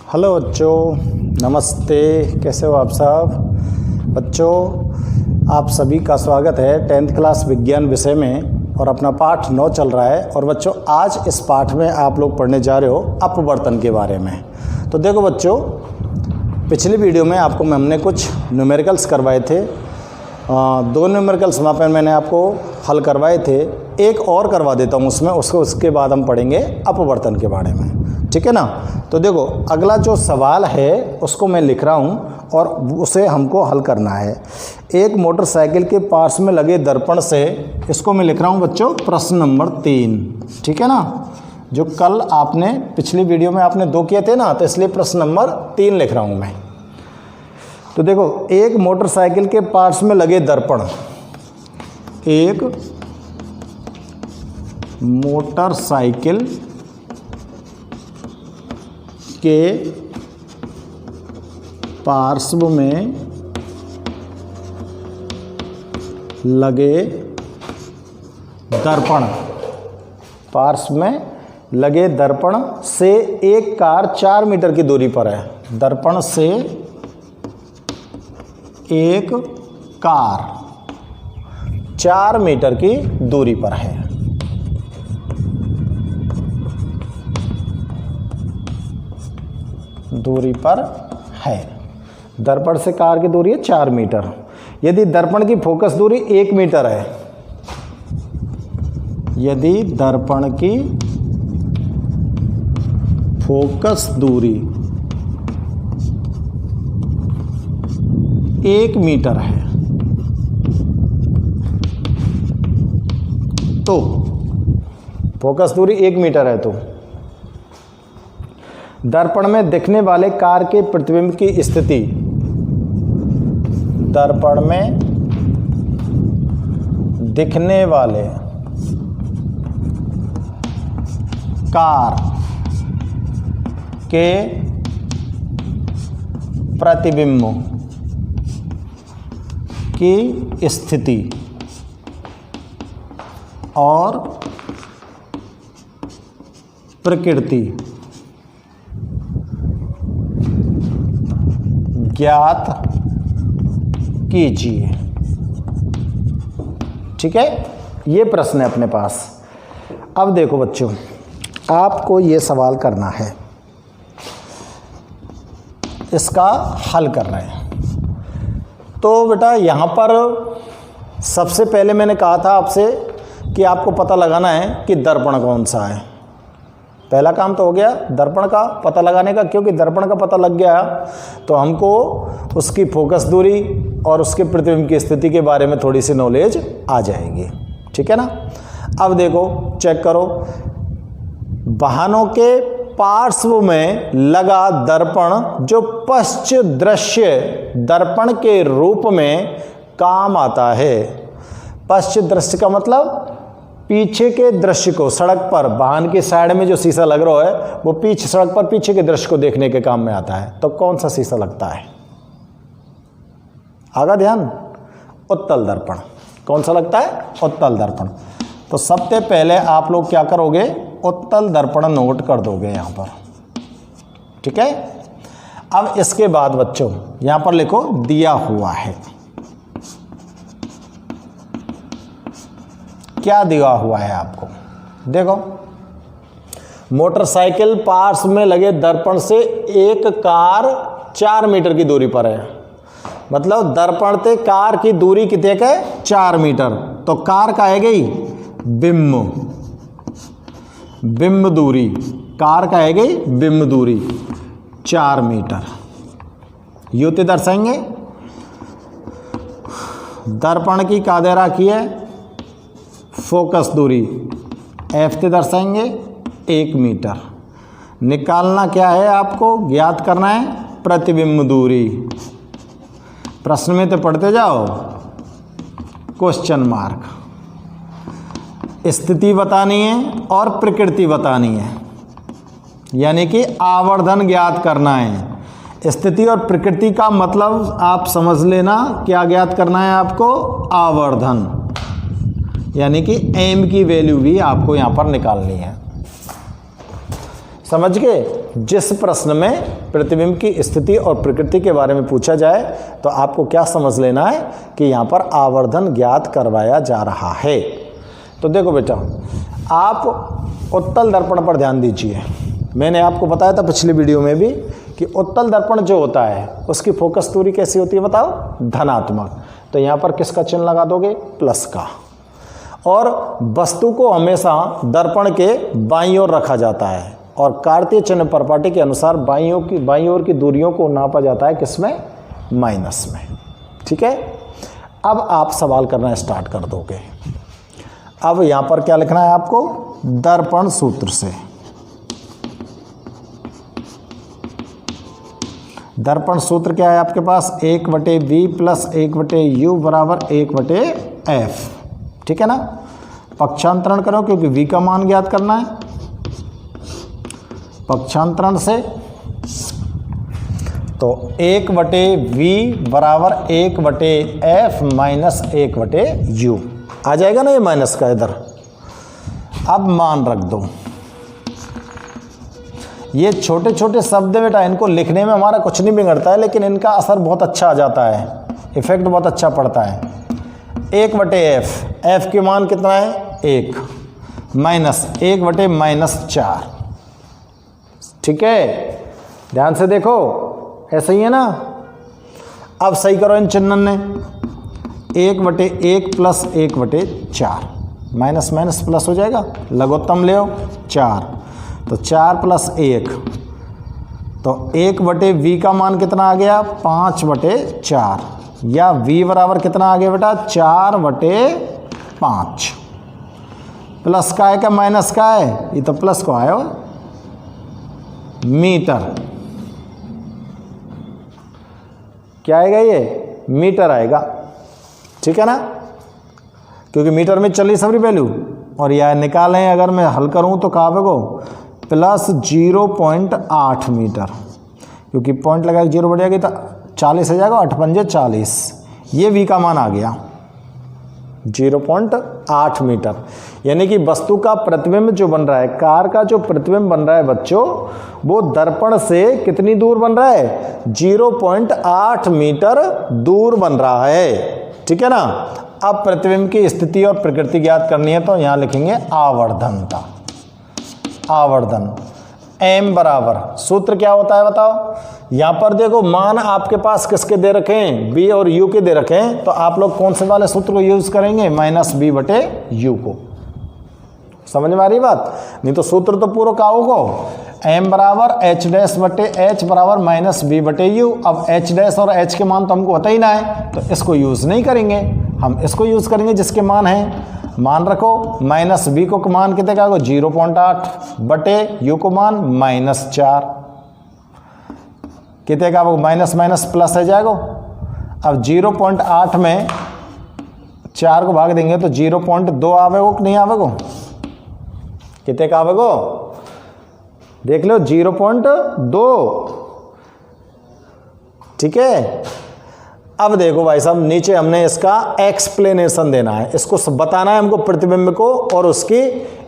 Hello बच्चों, नमस्ते। कैसे हो आप सब? बच्चों, आप सभी का स्वागत है 10th क्लास विज्ञान विषय में और अपना पाठ 9 चल रहा है। और बच्चों, आज इस पाठ में आप लोग पढ़ने जा रहे हो अपवर्तन के बारे में। तो देखो बच्चों, पिछली वीडियो में आपको हमने कुछ न्यूमेरिकल्स करवाए थे। 2 न्यूमेरिकल्स वहाँ पर मैंने आपको हल करवाए थे। एक और करवा देता हूँ उसके बाद हम पढ़ेंगे अपवर्तन के बारे में, ठीक है ना। तो देखो, अगला जो सवाल है उसको मैं लिख रहा हूँ और उसे हमको हल करना है। एक मोटरसाइकिल के पार्श्व में लगे दर्पण से, इसको मैं लिख रहा हूँ बच्चों प्रश्न नंबर 3, ठीक है ना। जो कल आपने पिछली वीडियो में आपने 2 किए थे ना, तो इसलिए प्रश्न नंबर 3 लिख रहा हूँ मैं। तो देखो, एक मोटरसाइकिल के पार्श्व में लगे दर्पण, एक मोटरसाइकिल के पार्श्व में लगे दर्पण, पार्श्व में लगे दर्पण से एक कार 4 मीटर की दूरी पर है। दर्पण से एक कार 4 मीटर की दूरी पर है। दूरी पर है। दर्पण से कार की दूरी है 4 मीटर। यदि दर्पण की फोकस दूरी 1 मीटर है, यदि दर्पण की फोकस दूरी 1 मीटर है, तो फोकस दूरी 1 मीटर है, तो दर्पण में दिखने वाले कार के प्रतिबिंब की स्थिति, दर्पण में दिखने वाले कार के प्रतिबिंब की स्थिति और प्रकृति ज्ञात कीजिए, ठीक है। ये प्रश्न है अपने पास। अब देखो बच्चों, आपको ये सवाल करना है, इसका हल कर रहे हैं। तो बेटा, यहाँ पर सबसे पहले मैंने कहा था आपसे कि आपको पता लगाना है कि दर्पण कौन सा है। पहला काम तो हो गया दर्पण का पता लगाने का, क्योंकि दर्पण का पता लग गया तो हमको उसकी फोकस दूरी और उसके प्रतिबिंब की स्थिति के बारे में थोड़ी सी नॉलेज आ जाएगी, ठीक है ना। अब देखो, चेक करो, वाहनों के पार्श्व में लगा दर्पण जो पश्च दृश्य दर्पण के रूप में काम आता है। पश्च दृश्य का मतलब पीछे के दृश्य को, सड़क पर वाहन के साइड में जो शीशा लग रहा है वो पीछे सड़क पर पीछे के दृश्य को देखने के काम में आता है। तो कौन सा शीशा लगता है? आगा ध्यान, उत्तल दर्पण। कौन सा लगता है? उत्तल दर्पण। तो सबसे पहले आप लोग क्या करोगे? उत्तल दर्पण नोट कर दोगे यहां पर, ठीक है। अब इसके बाद बच्चों यहां पर लिखो दिया हुआ है। क्या दिया हुआ है आपको? देखो, मोटरसाइकिल पार्श्व में लगे दर्पण से एक कार 4 मीटर की दूरी पर है। मतलब दर्पण से कार की दूरी कितने का है? 4 मीटर। तो कार का है गई बिंब दूरी, कार का है गई बिंब दूरी 4 मीटर। युति दर्शाएंगे। दर्पण की कादेरा की है फोकस दूरी, एफ से दर्शाएंगे 1 मीटर। निकालना क्या है आपको? ज्ञात करना है प्रतिबिंब दूरी। प्रश्न में तो पढ़ते जाओ, क्वेश्चन मार्क। स्थिति बतानी है और प्रकृति बतानी है, यानी कि आवर्धन ज्ञात करना है। स्थिति और प्रकृति का मतलब आप समझ लेना, क्या ज्ञात करना है आपको? आवर्धन। यानी कि m की वैल्यू भी आपको यहाँ पर निकालनी है। समझ गए। जिस प्रश्न में प्रतिबिंब की स्थिति और प्रकृति के बारे में पूछा जाए तो आपको क्या समझ लेना है कि यहाँ पर आवर्धन ज्ञात करवाया जा रहा है। तो देखो बेटा, आप उत्तल दर्पण पर ध्यान दीजिए। मैंने आपको बताया था पिछली वीडियो में भी कि उत्तल दर्पण जो होता है उसकी फोकस दूरी कैसी होती है बताओ, धनात्मक। तो यहाँ पर किसका चिन्ह लगा दोगे, प्लस का। और वस्तु को हमेशा दर्पण के बाईं ओर रखा जाता है और कार्तीय चिन्ह परपाटी के अनुसार बाईं ओर की दूरियों को नापा जाता है किसमें, माइनस में। ठीक है, अब आप सवाल करना स्टार्ट कर दोगे। अब यहाँ पर क्या लिखना है आपको, दर्पण सूत्र से। दर्पण सूत्र क्या है आपके पास, 1/v प्लस 1/u बराबर 1/f। ठीक है ना। पक्षांतरण करो क्योंकि v का मान ज्ञात करना है। पक्षांतरण से तो 1/v बराबर 1/f माइनस 1/u आ जाएगा ना, ये माइनस का इधर। अब मान रख दो। ये छोटे छोटे शब्द बेटा, इनको लिखने में हमारा कुछ नहीं बिगड़ता है, लेकिन इनका असर बहुत अच्छा आ जाता है, इफेक्ट बहुत अच्छा पड़ता है। 1/f, f के मान कितना है 1 माइनस 1/-4। ठीक है, ध्यान से देखो, ऐसा ही है ना। अब सही करो इन चिन्ह ने, 1/1 प्लस 1/4, माइनस माइनस प्लस हो जाएगा, लघुत्तम ले आओ 4, तो 4 प्लस 1, तो 1/v का मान कितना आ गया 5/4, या v बराबर कितना आ गया बेटा 4/5। प्लस का है क्या माइनस का है, ये तो प्लस को आया मीटर। क्या आएगा ये, मीटर आएगा। ठीक है ना, क्योंकि मीटर में चल रही सबरी वैल्यू, और यह निकालें अगर मैं हल करूं तो कहाँ पे को प्लस 0.8 मीटर, क्योंकि पॉइंट लगा 0 बढ़ जाएगी तो 40 हो जाएगा, 8×5 = 40। ये v का मान आ गया 0.8 मीटर। यानी कि वस्तु का प्रतिबिंब जो बन रहा है, कार का जो प्रतिबिंब बन रहा है बच्चों, वो दर्पण से कितनी दूर बन रहा है, 0.8 मीटर दूर बन रहा है। ठीक है ना। अब प्रतिबिंब की स्थिति और प्रकृति ज्ञात करनी है तो यहाँ लिखेंगे आवर्धनता। आवर्धन m बराबर, सूत्र क्या होता है बताओ। यहाँ पर देखो मान आपके पास किसके दे रखे हैं, b और u के दे रखे हैं, तो आप लोग कौन से वाले सूत्र को यूज करेंगे, -b/u को। समझ में आ रही बात, नहीं तो सूत्र तो पूरा का होगा, m बराबर h' बराबर -b/u। अब h' और h के मान तो हमको पता ही ना है, तो इसको यूज नहीं करेंगे, हम इसको यूज करेंगे जिसके मान है। मान रखो -b को मान कितने का होगा 0.8 बटे u को मान -4, कितने का होगा माइनस माइनस प्लस है जाएगा। अब 0.8 में 4 को भाग देंगे तो 0.2 आवेगो कि नहीं आवेगो, कितने का आवेगो देख लो 0.2। ठीक है। अब देखो भाई साहब, नीचे हमने इसका एक्सप्लेनेशन देना है, इसको बताना है हमको, प्रतिबिंब को और उसकी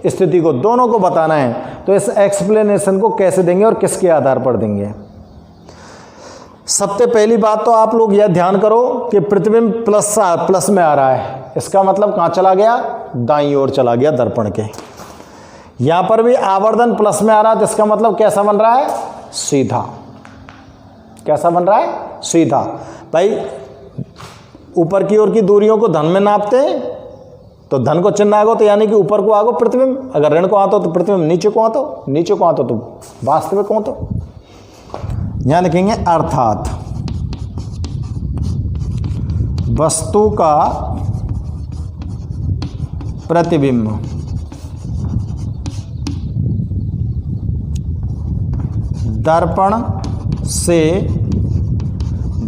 स्थिति को, दोनों को बताना है। तो इस एक्सप्लेनेशन को कैसे देंगे और किसके आधार पर देंगे। सबसे पहली बात तो आप लोग यह ध्यान करो कि प्रतिबिंब प्लस में आ रहा है, इसका मतलब कहाँ चला गया, दाईं ओर चला गया दर्पण के। यहां पर भी आवर्धन प्लस में आ रहा है, तो इसका मतलब कैसा बन रहा है, सीधा। कैसा बन रहा है, सीधा। भाई ऊपर की ओर की दूरियों को धन में नापते हैं, तो धन को चिन्ह आगो तो यानी कि ऊपर को आगो प्रतिबिंब, अगर ऋण को आतो तो प्रतिबिंब नीचे को आतो, नीचे को आतो तो वास्तविक को आतो। यहां लिखेंगे अर्थात वस्तु का प्रतिबिंब दर्पण से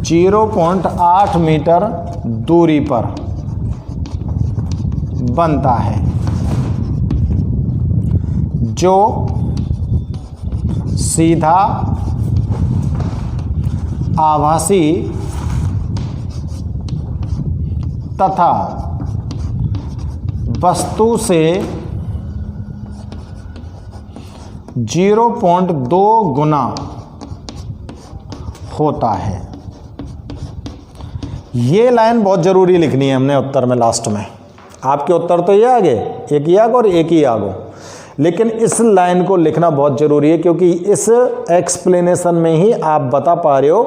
0.8 मीटर दूरी पर बनता है, जो सीधा आभासी तथा वस्तु से 0.2 गुना होता है। ये लाइन बहुत जरूरी लिखनी है हमने उत्तर में, लास्ट में। आपके उत्तर तो ये आगे, एक ही आगे और एक ही आगो, लेकिन इस लाइन को लिखना बहुत जरूरी है, क्योंकि इस एक्सप्लेनेशन में ही आप बता पा रहे हो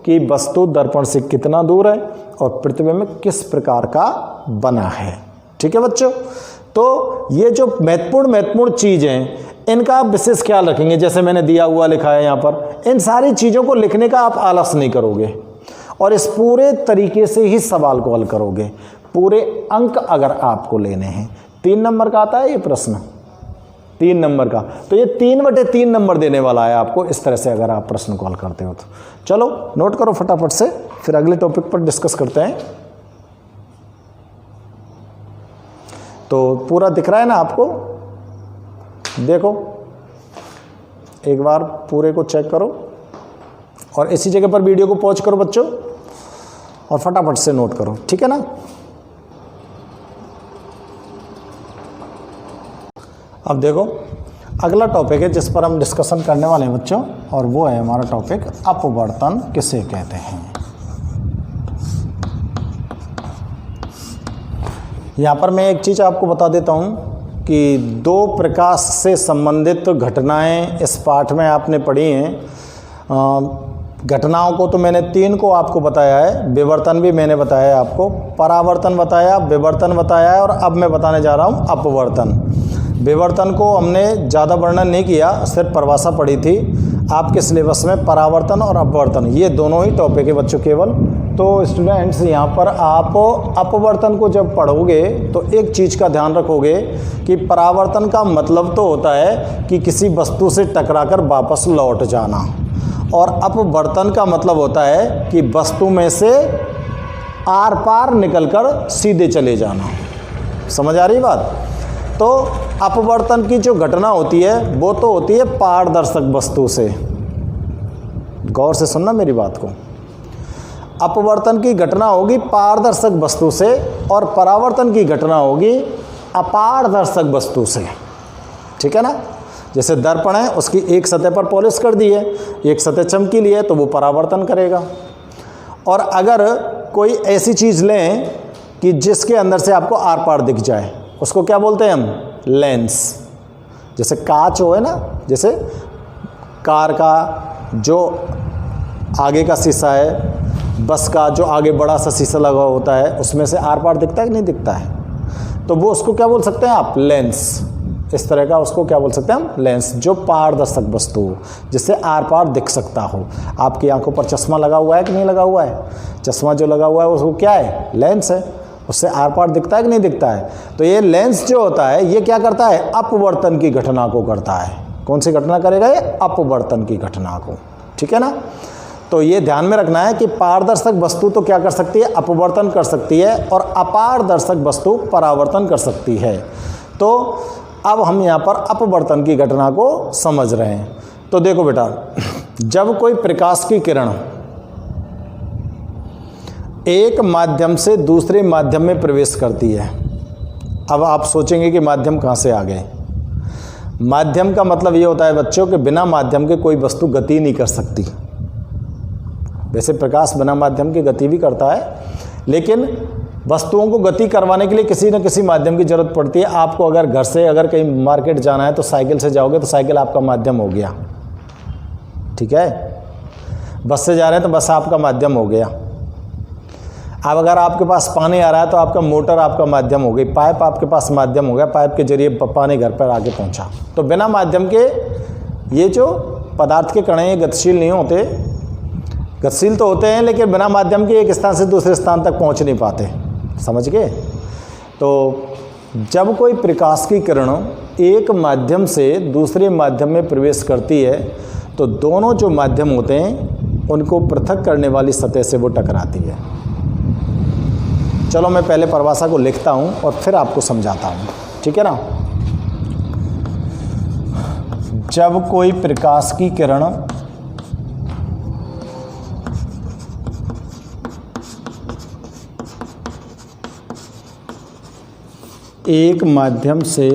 कि वस्तु दर्पण से कितना दूर है और प्रतिबिंब किस प्रकार का बना है। ठीक है बच्चों, तो ये जो महत्वपूर्ण चीज़ हैं, इनका आप विशेष ख्याल रखेंगे। जैसे मैंने दिया हुआ लिखा है यहाँ पर, इन सारी चीज़ों को लिखने का आप आलस नहीं करोगे और इस पूरे तरीके से ही सवाल को हल करोगे। पूरे अंक अगर आपको लेने हैं, 3 नंबर का आता है ये प्रश्न, 3 नंबर का, तो ये 3/3 नंबर देने वाला है आपको, इस तरह से अगर आप प्रश्न को हल करते हो तो। चलो नोट करो फटाफट से, फिर अगले टॉपिक पर डिस्कस करते हैं। तो पूरा दिख रहा है ना आपको? देखो एक बार पूरे को चेक करो और इसी जगह पर वीडियो को पॉज करो बच्चों और फटाफट से नोट करो, ठीक है ना? अब देखो अगला टॉपिक है जिस पर हम डिस्कशन करने वाले हैं बच्चों, और वो है हमारा टॉपिक अपवर्तन किसे कहते हैं। यहाँ पर मैं एक चीज़ आपको बता देता हूँ कि 2 प्रकाश से संबंधित घटनाएं इस पाठ में आपने पढ़ी हैं। घटनाओं को तो मैंने 3 को आपको बताया है, विवर्तन भी मैंने बताया है आपको, परावर्तन बताया, विवर्तन बताया है, और अब मैं बताने जा रहा हूँ अपवर्तन। विवर्तन को हमने ज़्यादा वर्णन नहीं किया, सिर्फ परिभाषा पढ़ी थी। आपके सिलेबस में परावर्तन और अपवर्तन ये दोनों ही टॉपिक है बच्चों केवल। तो स्टूडेंट्स यहाँ पर आप अपवर्तन को जब पढ़ोगे तो एक चीज़ का ध्यान रखोगे कि परावर्तन का मतलब तो होता है कि किसी वस्तु से टकराकर वापस लौट जाना, और अपवर्तन का मतलब होता है कि वस्तु में से आर पार निकलकर सीधे चले जाना। समझ आ रही बात? तो अपवर्तन की जो घटना होती है वो तो होती है पारदर्शक वस्तु से। गौर से सुनना मेरी बात को। अपवर्तन की घटना होगी पारदर्शक वस्तु से और परावर्तन की घटना होगी अपारदर्शक वस्तु से। ठीक है ना? जैसे दर्पण है, उसकी एक सतह पर पॉलिश कर दी है, एक सतह चमकीली है, तो वो परावर्तन करेगा। और अगर कोई ऐसी चीज़ लें कि जिसके अंदर से आपको आर पार दिख जाए, उसको क्या बोलते हैं हम? लेंस। जैसे कांच हो है ना, जैसे कार का जो आगे का शीशा है, बस का जो आगे बड़ा सा शीशा लगा होता है, उसमें से आर पार दिखता है कि नहीं दिखता है? तो वो उसको क्या बोल सकते हैं आप? लेंस। इस तरह का उसको क्या बोल सकते हैं हम? लेंस, जो पारदर्शक वस्तु हो, जिससे आर पार दिख सकता हो। आपकी आंखों पर चश्मा लगा हुआ है कि नहीं लगा हुआ है? चश्मा जो लगा हुआ है उसको क्या है? लेंस है। उससे आर पार दिखता है कि नहीं दिखता है? तो ये लेंस जो होता है ये क्या करता है? अपवर्तन की घटना को करता है। कौन सी घटना करेगा ये? अपवर्तन की घटना को। ठीक है ना? तो ये ध्यान में रखना है कि पारदर्शक वस्तु तो क्या कर सकती है? अपवर्तन कर सकती है, और अपारदर्शक वस्तु परावर्तन कर सकती है। तो अब हम यहाँ पर अपवर्तन की घटना को समझ रहे हैं। तो देखो बेटा, जब कोई प्रकाश की किरण एक माध्यम से दूसरे माध्यम में प्रवेश करती है, अब आप सोचेंगे कि माध्यम कहाँ से आ गए। माध्यम का मतलब ये होता है बच्चों कि बिना माध्यम के कोई वस्तु गति नहीं कर सकती। वैसे प्रकाश बिना माध्यम की गति भी करता है, लेकिन वस्तुओं को गति करवाने के लिए किसी न किसी माध्यम की जरूरत पड़ती है। आपको अगर घर से अगर कहीं मार्केट जाना है तो साइकिल से जाओगे, तो साइकिल आपका माध्यम हो गया। ठीक है? बस से जा रहे हैं तो बस आपका माध्यम हो गया। अब अगर आपके पास पानी आ रहा है तो आपका मोटर आपका माध्यम हो गई, पाइप आपके पास माध्यम हो गया, पाइप के जरिए पानी घर पर आके पहुंचा। तो बिना माध्यम के ये जो पदार्थ के कण हैं ये गतिशील नहीं होते। गतिशील तो होते हैं लेकिन बिना माध्यम के एक स्थान से दूसरे स्थान तक पहुंच नहीं पाते। समझ गए? तो जब कोई प्रकाश की किरण एक माध्यम से दूसरे माध्यम में प्रवेश करती है तो दोनों जो माध्यम होते हैं उनको पृथक करने वाली सतह से वो टकराती है। चलो मैं पहले परिभाषा को लिखता हूँ और फिर आपको समझाता हूँ। ठीक है ना? जब कोई प्रकाश की किरण एक माध्यम से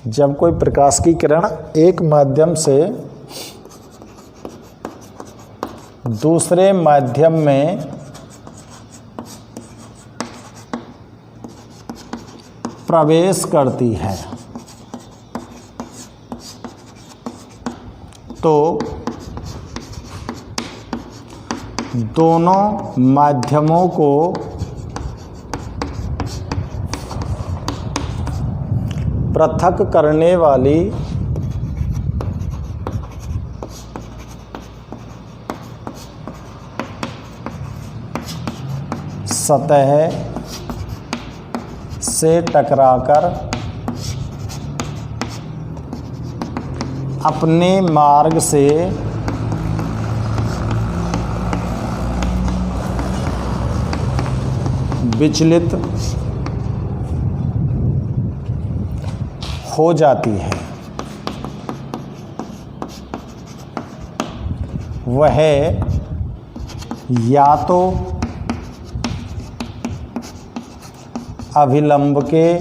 जब कोई प्रकाश की किरण एक माध्यम से दूसरे माध्यम में प्रवेश करती है तो दोनों माध्यमों को पृथक करने वाली सतह से टकराकर अपने मार्ग से विचलित हो जाती है। वह या तो अभिलंब के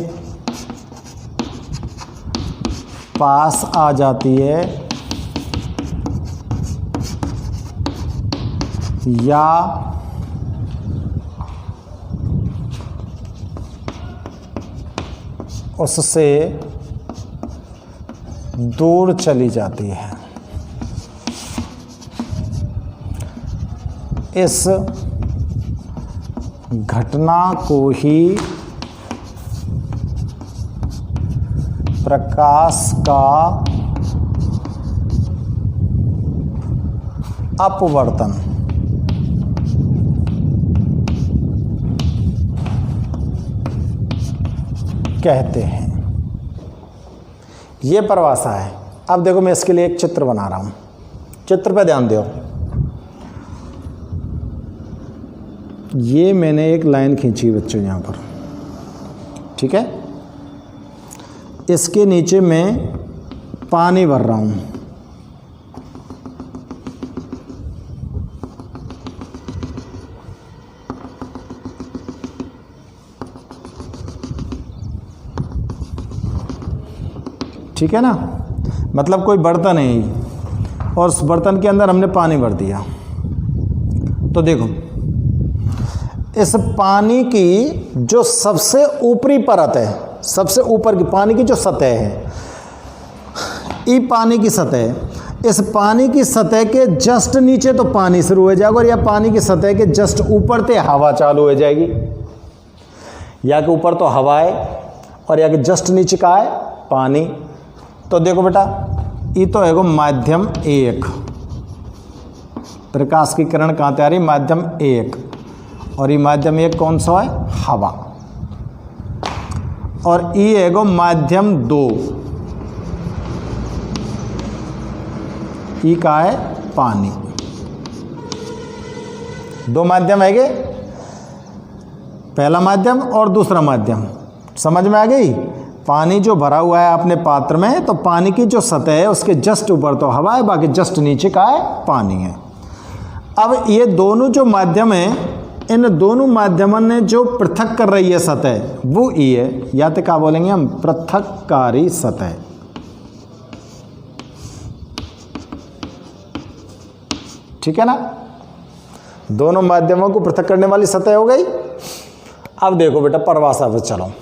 पास आ जाती है या उससे दूर चली जाती है। इस घटना को ही प्रकाश का अपवर्तन कहते हैं। ये परिभाषा है। अब देखो मैं इसके लिए एक चित्र बना रहा हूं। चित्र पे ध्यान दो। ये मैंने एक लाइन खींची बच्चों यहां पर, ठीक है। इसके नीचे मैं पानी भर रहा हूं। ठीक है ना, मतलब कोई बर्तन है ये और उस बर्तन के अंदर हमने पानी भर दिया। तो देखो इस पानी की जो सबसे ऊपरी परत है, सबसे ऊपर की पानी की जो सतह है, ये पानी की सतह, इस पानी की सतह के जस्ट नीचे तो पानी शुरू हो जाएगा और या पानी की सतह के जस्ट ऊपर से हवा चालू हो जाएगी। या के ऊपर तो हवा है और या के जस्ट नीचे का है पानी। तो देखो बेटा ये तो है माध्यम एक, प्रकाश की किरण कहाँ से आ रही, माध्यम एक, और ये माध्यम एक कौन सा है, हवा। और ये है माध्यम दो, ये का है पानी। दो माध्यम है, पहला माध्यम और दूसरा माध्यम। समझ में आ गई। पानी जो भरा हुआ है अपने पात्र में, तो पानी की जो सतह है उसके जस्ट ऊपर तो हवा है, बाकी जस्ट नीचे का है पानी है। अब ये दोनों जो माध्यम है, इन दोनों माध्यमों ने जो पृथक कर रही है सतह, वो ये है, या तो क्या बोलेंगे हम, पृथककारी सतह। ठीक है ना, दोनों माध्यमों को पृथक करने वाली सतह हो गई। अब देखो बेटा परिभाषा पे चलो।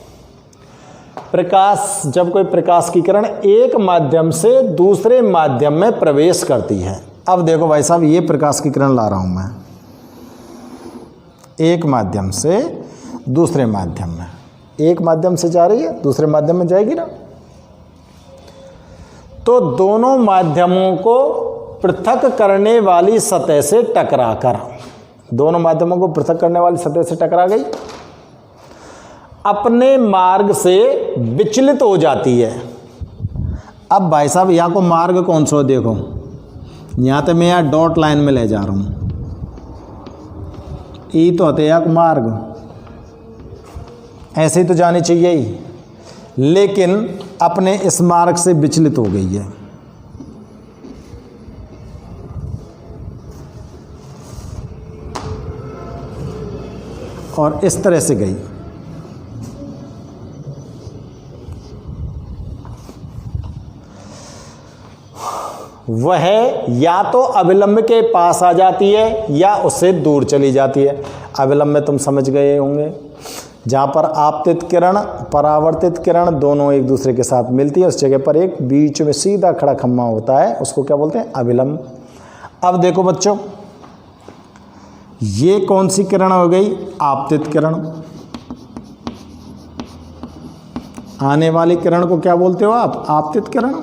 प्रकाश, जब कोई प्रकाश की किरण एक माध्यम से दूसरे माध्यम में प्रवेश करती है। अब देखो भाई साहब, ये प्रकाश की किरण ला रहा हूं मैं एक माध्यम से दूसरे माध्यम में, एक माध्यम से जा रही है दूसरे माध्यम में जाएगी ना। तो दोनों माध्यमों को पृथक करने वाली सतह से टकराकर, दोनों माध्यमों को पृथक करने वाली सतह से टकरा गई, अपने मार्ग से विचलित हो जाती है। अब भाई साहब यहाँ को मार्ग कौन सा, देखो यहाँ तो मैं यहाँ डॉट लाइन में ले जा रहा हूँ, ई तो होते एक मार्ग, ऐसे ही तो जानी चाहिए ही, लेकिन अपने इस मार्ग से विचलित हो गई है। और इस तरह से गई। वह या तो अभिलंब के पास आ जाती है या उससे दूर चली जाती है। अभिलंब में तुम समझ गए होंगे, जहाँ पर आपतित किरण परावर्तित किरण दोनों एक दूसरे के साथ मिलती है, उस जगह पर एक बीच में सीधा खड़ा खम्मा होता है, उसको क्या बोलते हैं? अभिलंब। अब देखो बच्चों, ये कौन सी किरण हो गई? आपतित किरण। आने वाली किरण को क्या बोलते हो आप? आपतित किरण।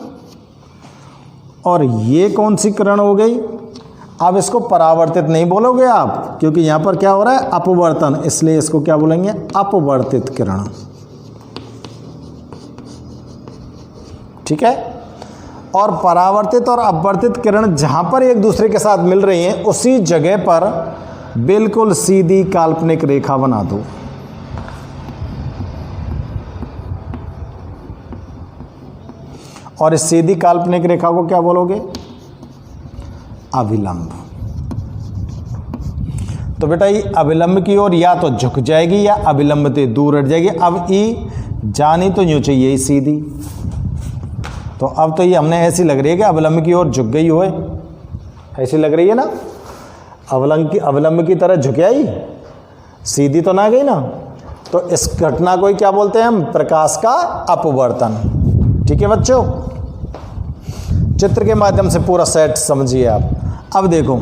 और ये कौन सी किरण हो गई? अब इसको परावर्तित नहीं बोलोगे आप, क्योंकि यहां पर क्या हो रहा है? अपवर्तन, इसलिए इसको क्या बोलेंगे? अपवर्तित किरण। ठीक है। और परावर्तित और अपवर्तित किरण जहां पर एक दूसरे के साथ मिल रही हैं, उसी जगह पर बिल्कुल सीधी काल्पनिक रेखा बना दो। और इस सीधी काल्पनिक रेखा को क्या बोलोगे? अभिलंब। तो बेटा ये अभिलंब की ओर या तो झुक जाएगी या अभिलंब से दूर हट जाएगी। अब ई जानी तो यूं चाहिए ही सीधी, तो अब तो ये हमने ऐसी लग रही है कि अभिलंब की ओर झुक गई होए, ऐसी लग रही है ना, अभिलंब की तरह झुक आई, सीधी तो ना गई ना। तो इस घटना को ही क्या बोलते हैं हम? प्रकाश का अपवर्तन। ठीक है बच्चों, चित्र के माध्यम से पूरा सेट समझिए आप। अब देखो,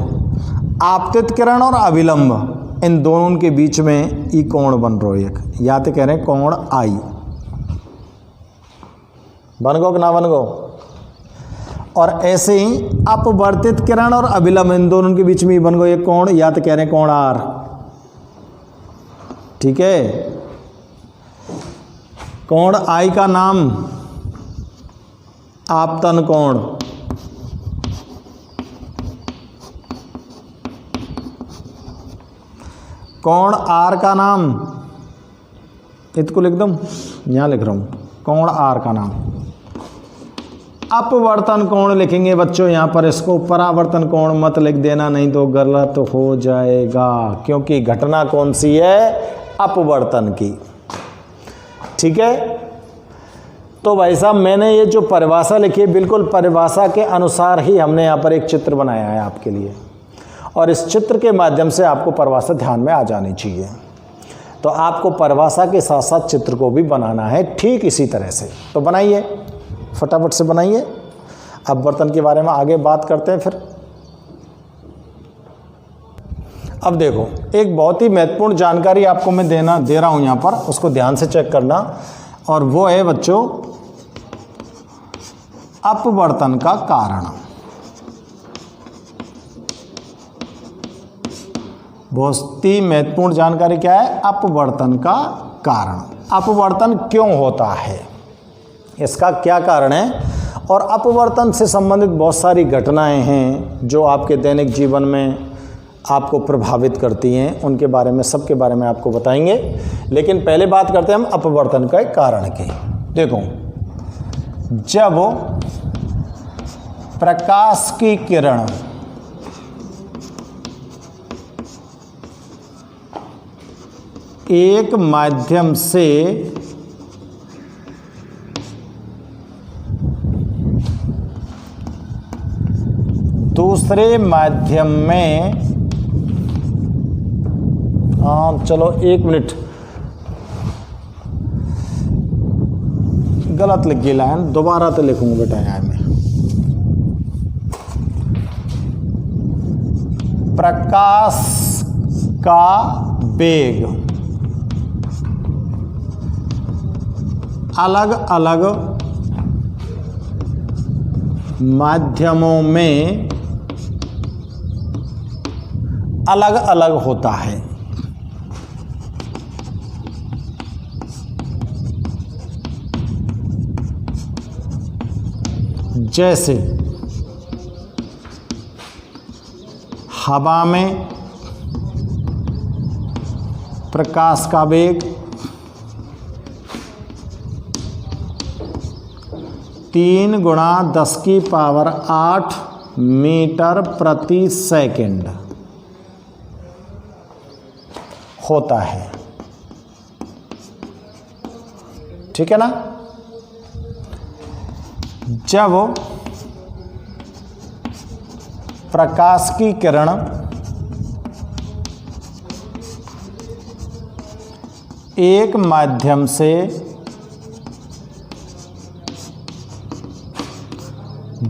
आपतित किरण और अभिलंब, इन दोनों के बीच में ई कोण बन रहा है एक, या तो कह रहे हैं कोण आई। बन गो कि ना बन गो? और ऐसे ही अपवर्तित किरण और अभिलंब, इन दोनों के बीच में बन गो एक कोण, या तो कह रहे हैं कोण आर। ठीक है। कोण आई का नाम आपतन कोण। कोण आर का नाम, इसको लिख दूं, यहां लिख रहा हूं, कोण आर का नाम अपवर्तन कोण लिखेंगे बच्चों यहां पर। इसको परावर्तन कोण मत लिख देना, नहीं तो गलत हो जाएगा, क्योंकि घटना कौन सी है? अपवर्तन की। ठीक है। तो भाई साहब, मैंने ये जो परिभाषा लिखी है, बिल्कुल परिभाषा के अनुसार ही हमने यहाँ पर एक चित्र बनाया है आपके लिए, और इस चित्र के माध्यम से आपको परिभाषा ध्यान में आ जानी चाहिए। तो आपको परिभाषा के साथ साथ चित्र को भी बनाना है ठीक इसी तरह से। तो बनाइए, फटाफट से बनाइए। अपवर्तन के बारे में आगे बात करते हैं फिर। अब देखो, एक बहुत ही महत्वपूर्ण जानकारी आपको मैं दे रहा हूँ यहाँ पर, उसको ध्यान से चेक करना, और वो है बच्चों अपवर्तन का कारण। बहुत ही महत्वपूर्ण जानकारी क्या है? अपवर्तन का कारण। अपवर्तन क्यों होता है, इसका क्या कारण है, और अपवर्तन से संबंधित बहुत सारी घटनाएं हैं जो आपके दैनिक जीवन में आपको प्रभावित करती हैं, उनके बारे में, सबके बारे में आपको बताएंगे। लेकिन पहले बात करते हैं हम अपवर्तन का कारण की। देखो, जब प्रकाश की किरण एक माध्यम से दूसरे माध्यम में, चलो एक मिनट, गलत लिख गई लाइन, दोबारा तो लिखूंगा बेटा यहाँ में। प्रकाश का वेग अलग अलग माध्यमों में अलग अलग होता है। जैसे हवा में प्रकाश का वेग 3 × 10⁸ मीटर प्रति सेकंड होता है। ठीक है ना। जब प्रकाश की किरण एक माध्यम से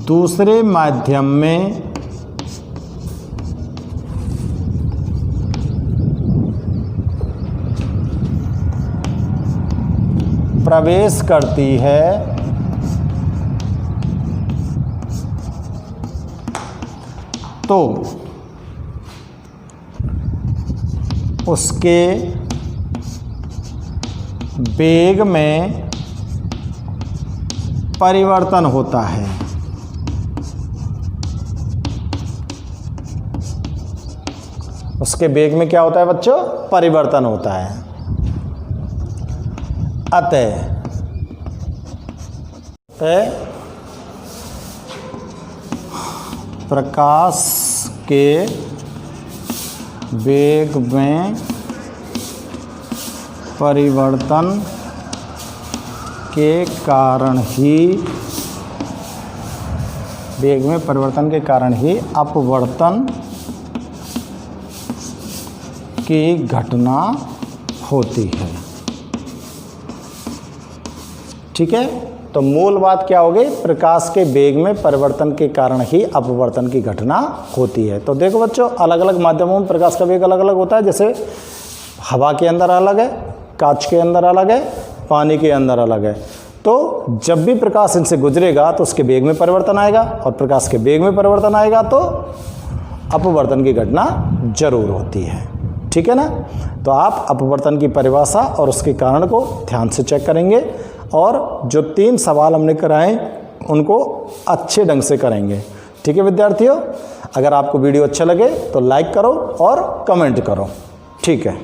दूसरे माध्यम में प्रवेश करती है तो उसके वेग में परिवर्तन होता है। उसके वेग में क्या होता है बच्चों? परिवर्तन होता है। अतः प्रकाश के वेग में परिवर्तन के कारण ही अपवर्तन की घटना होती है। ठीक है, तो मूल बात क्या हो गई? प्रकाश के वेग में परिवर्तन के कारण ही अपवर्तन की घटना होती है। तो देखो बच्चों, अलग अलग माध्यमों में प्रकाश का वेग अलग अलग होता है। जैसे हवा के अंदर अलग है, कांच के अंदर अलग है, पानी के अंदर अलग है। तो जब भी प्रकाश इनसे गुजरेगा तो उसके वेग में परिवर्तन आएगा, और प्रकाश के वेग में परिवर्तन आएगा तो अपवर्तन की घटना जरूर होती है। ठीक है ना? तो आप अपवर्तन की परिभाषा और उसके कारण को ध्यान से चेक करेंगे, और जो 3 सवाल हमने कराए उनको अच्छे ढंग से करेंगे। ठीक है विद्यार्थियों, अगर आपको वीडियो अच्छा लगे तो लाइक करो और कमेंट करो। ठीक है।